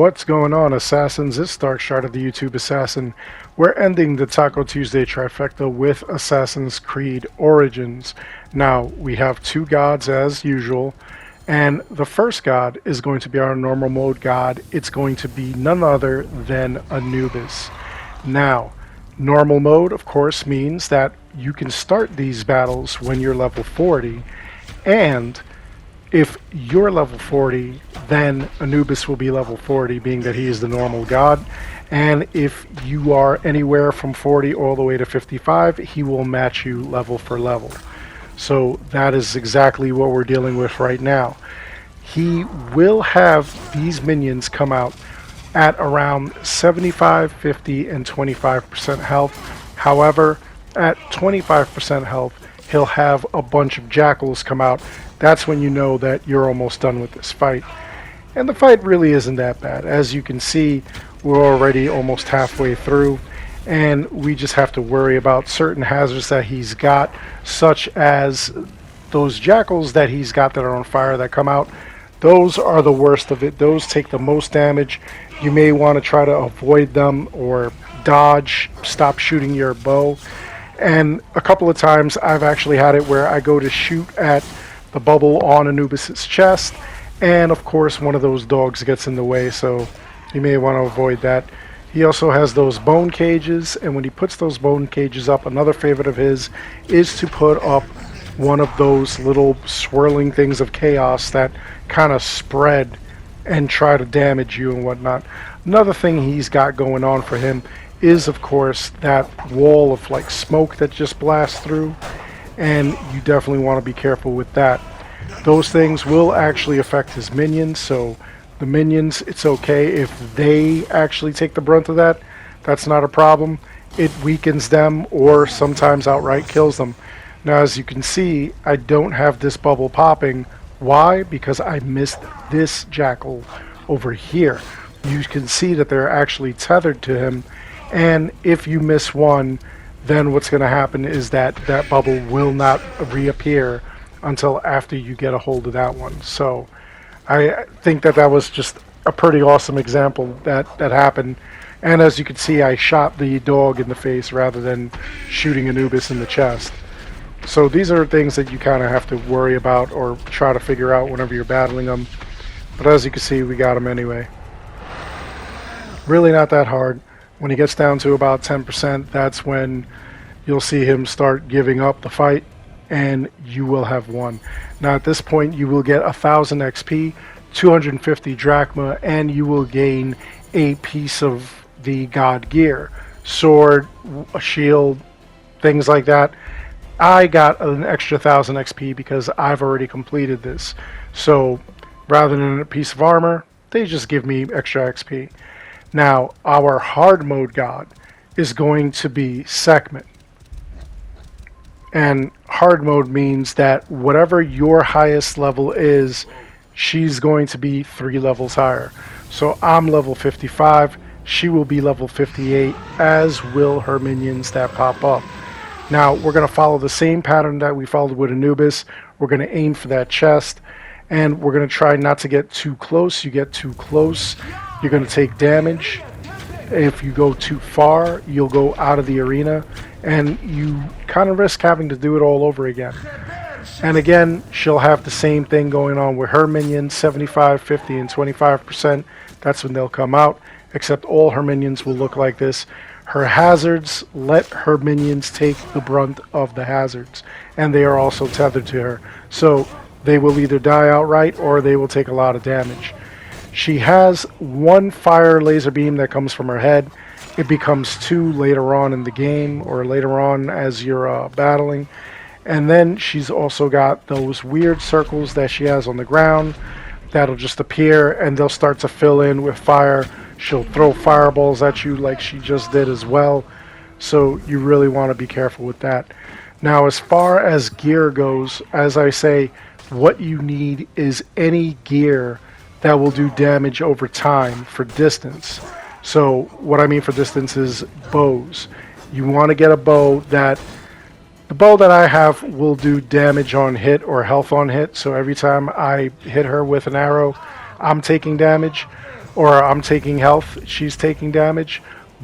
What's going on, Assassins? It's Dark Shard of the YouTube Assassin. We're ending the Taco Tuesday Trifecta with Assassin's Creed Origins. Now, we have two gods as usual, and the first god is going to be our normal mode god. It's going to be none other than Anubis. Now, normal mode, of course, means that you can start these battles when you're level 40, and if you're level 40, then Anubis will be level 40, being that he is the normal god. And if you are anywhere from 40 all the way to 55, he will match you level for level. So that is exactly what we're dealing with right now. He will have these minions come out at around 75, 50, and 25% health. However, at 25% health, he'll have a bunch of jackals come out. That's when you know that you're almost done with this fight. And the fight really isn't that bad. As you can see, we're already almost halfway through, and we just have to worry about certain hazards that he's got, such as those jackals that he's got that are on fire that come out. Those are the worst of it. Those take the most damage. You may want to try to avoid them or dodge, stop shooting your bow. And a couple of times I've actually had it where I go to shoot at the bubble on Anubis's chest, and of course one of those dogs gets in the way, so you may want to avoid that. He also has those bone cages, and when he puts those bone cages up, another favorite of his is to put up one of those little swirling things of chaos that kind of spread and try to damage you and whatnot. Another thing he's got going on for him is, of course, that wall of like smoke that just blasts through, and you definitely want to be careful with that. Those things will actually affect his minions, so the minions, it's okay if they actually take the brunt of that. That's not a problem. It weakens them or sometimes outright kills them. Now, as you can see, I don't have this bubble popping. Why? Because I missed this jackal over here. You can see that they're actually tethered to him, and if you miss one, then what's going to happen is that that bubble will not reappear until after you get a hold of that one. So I think that that was just a pretty awesome example that happened. And as you can see, I shot the dog in the face rather than shooting Anubis in the chest. So these are things that you kind of have to worry about or try to figure out whenever you're battling them. But as you can see, we got him anyway. Really not that hard. When he gets down to about 10%, that's when you'll see him start giving up the fight, and you will have won. Now at this point, you will get 1,000 XP, 250 drachma, and you will gain a piece of the god gear. Sword, a shield, things like that. I got an extra 1,000 XP because I've already completed this. So rather than a piece of armor, they just give me extra XP. Now, our hard mode god is going to be Sehkmet. And hard mode means that whatever your highest level is, she's going to be 3 levels higher. So I'm level 55, she will be level 58, as will her minions that pop up. Now, we're going to follow the same pattern that we followed with Anubis. We're going to aim for that chest, and we're going to try not to get too close. You get too close, you're going to take damage. If you go too far, you'll go out of the arena, and you kind of risk having to do it all over again. And again, she'll have the same thing going on with her minions, 75, 50, and 25%. That's when they'll come out, except all her minions will look like this. Her hazards let her minions take the brunt of the hazards, and they are also tethered to her. So they will either die outright or they will take a lot of damage. She has one fire laser beam that comes from her head. It becomes 2 later on in the game, or later on as you're battling. And then she's also got those weird circles that she has on the ground that'll just appear, and they'll start to fill in with fire. She'll throw fireballs at you like she just did as well. So you really want to be careful with that. Now, as far as gear goes, as I say, what you need is any gear that will do damage over time for distance. So what I mean for distance is bows. You want to get a bow that, the bow that I have will do damage on hit or health on hit. So every time I hit her with an arrow, I'm taking damage. or I'm taking health, she's taking damage.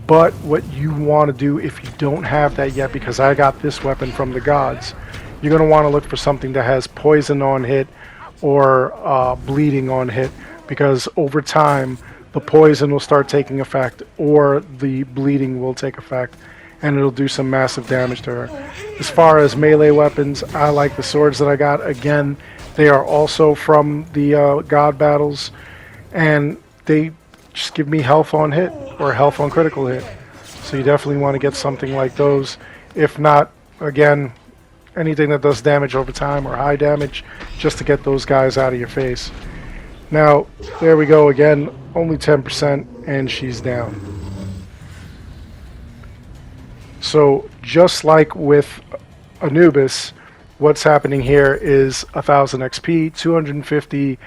But what you want to do if you don't have that yet, because I got this weapon from the gods, you're going to want to look for something that has poison on hit or bleeding on hit, because over time the poison will start taking effect or the bleeding will take effect, and it'll do some massive damage to her. As far as melee weapons, I like the swords that I got. Again, they are also from the god battles, and they just give me health on hit or health on critical hit. So you definitely want to get something like those. If not, again, anything that does damage over time or high damage, just to get those guys out of your face. Now, there we go again, only 10%, and she's down. So just like with Anubis, what's happening here is 1000 XP, 250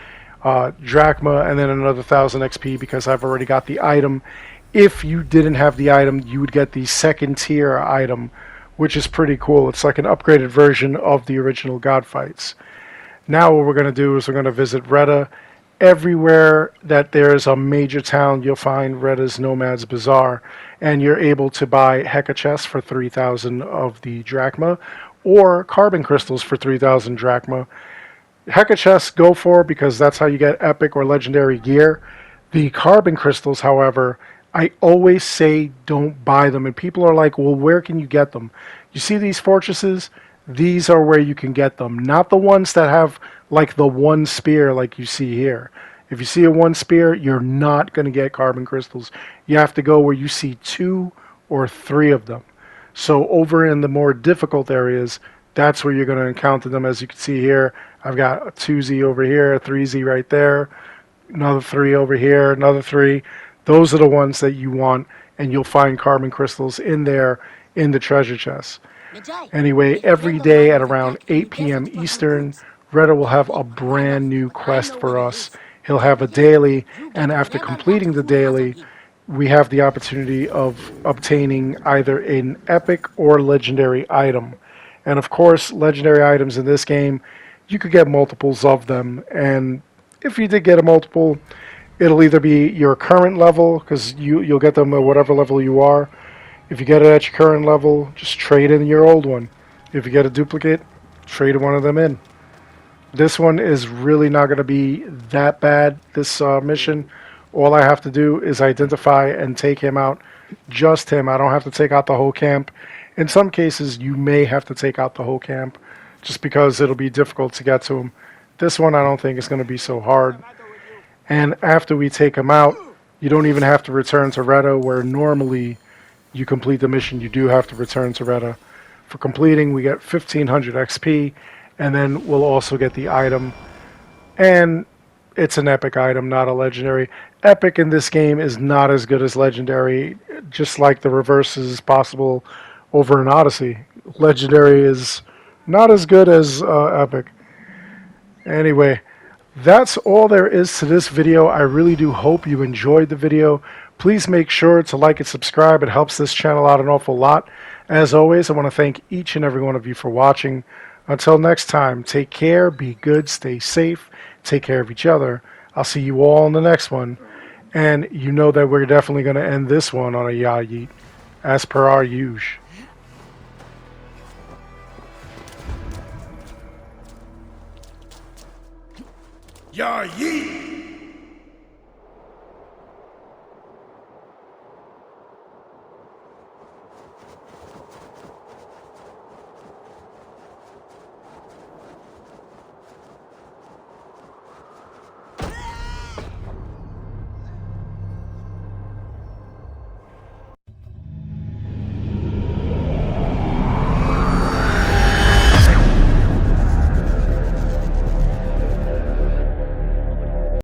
drachma, and then another 1000 XP because I've already got the item. If you didn't have the item, you would get the second tier item, which is pretty cool. It's like an upgraded version of the original god fights. Now what we're going to do is we're going to visit Reda. Everywhere that there's a major town, you'll find Reda's Nomad's Bazaar, and you're able to buy Heka chests for 3,000 of the drachma, or carbon crystals for 3,000 drachma. Heka chests go for because that's how you get epic or legendary gear. The carbon crystals, however, I always say don't buy them, and people are like, well, where can you get them? You see these fortresses? These are where you can get them, not the ones that have like the one spear like you see here. If you see a one spear, you're not going to get carbon crystals. You have to go where you see 2 or 3 of them. So over in the more difficult areas, that's where you're going to encounter them. As you can see here, I've got a 2Z over here, a 3Z right there, another 3 over here, another 3. Those are the ones that you want, and you'll find carbon crystals in there in the treasure chests. Anyway, every day at around 8 p.m. Eastern, Reda will have a brand new quest for us. He'll have a daily, and after completing the daily, we have the opportunity of obtaining either an epic or legendary item. And of course, legendary items in this game, you could get multiples of them, and if you did get a multiple, it'll either be your current level, because you'll get them at whatever level you are. If you get it at your current level, just trade in your old one. If you get a duplicate, trade one of them in. This one is really not going to be that bad, this mission. All I have to do is identify and take him out, just him. I don't have to take out the whole camp. In some cases, you may have to take out the whole camp, just because it'll be difficult to get to him. This one I don't think is going to be so hard. And after we take him out, you don't even have to return to Reda, where normally you complete the mission, you do have to return to Reda. For completing, we get 1500 XP, and then we'll also get the item. And it's an epic item, not a legendary. Epic in this game is not as good as legendary, just like the reverse is possible over in Odyssey. Legendary is not as good as epic. Anyway, that's all there is to this video. I really do hope you enjoyed the video. Please make sure to like and subscribe. It helps this channel out an awful lot. As always, I want to thank each and every one of you for watching. Until next time, take care, be good, stay safe, take care of each other. I'll see you all in the next one. And you know that we're definitely going to end this one on a ya yeet, as per our usual. Ya yeet!